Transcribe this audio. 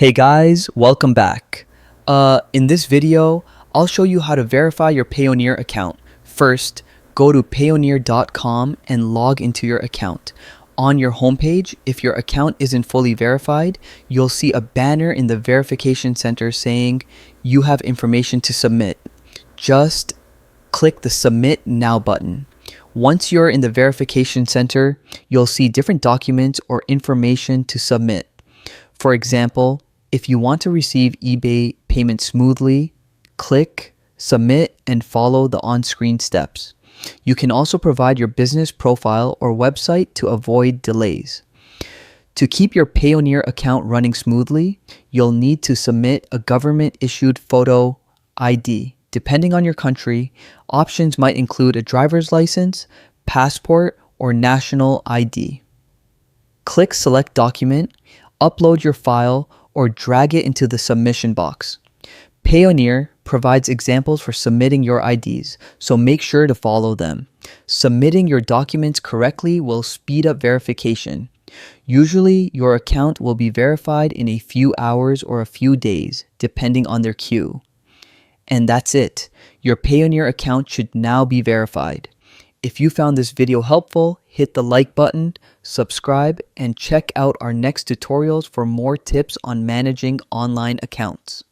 Hey guys, welcome back. In this video, I'll show you how to verify your Payoneer account. First, go to payoneer.com and log into your account. On your homepage, if your account isn't fully verified, you'll see a banner in the verification center saying you have information to submit. Just click the Submit Now button. Once you're in the verification center, you'll see different documents or information to submit. For example, if you want to receive eBay payment smoothly, click Submit and follow the on-screen steps. You can also provide your business profile or website to avoid delays. To keep your Payoneer account running smoothly, you'll need to submit a government-issued photo ID. Depending on your country, options might include a driver's license, passport, or national ID. Click Select Document, upload your file, or drag it into the submission box. Payoneer provides examples for submitting your IDs, so make sure to follow them. Submitting your documents correctly will speed up verification. Usually, your account will be verified in a few hours or a few days, depending on their queue. And that's it. Your Payoneer account should now be verified. If you found this video helpful, hit the like button, subscribe, and check out our next tutorials for more tips on managing online accounts.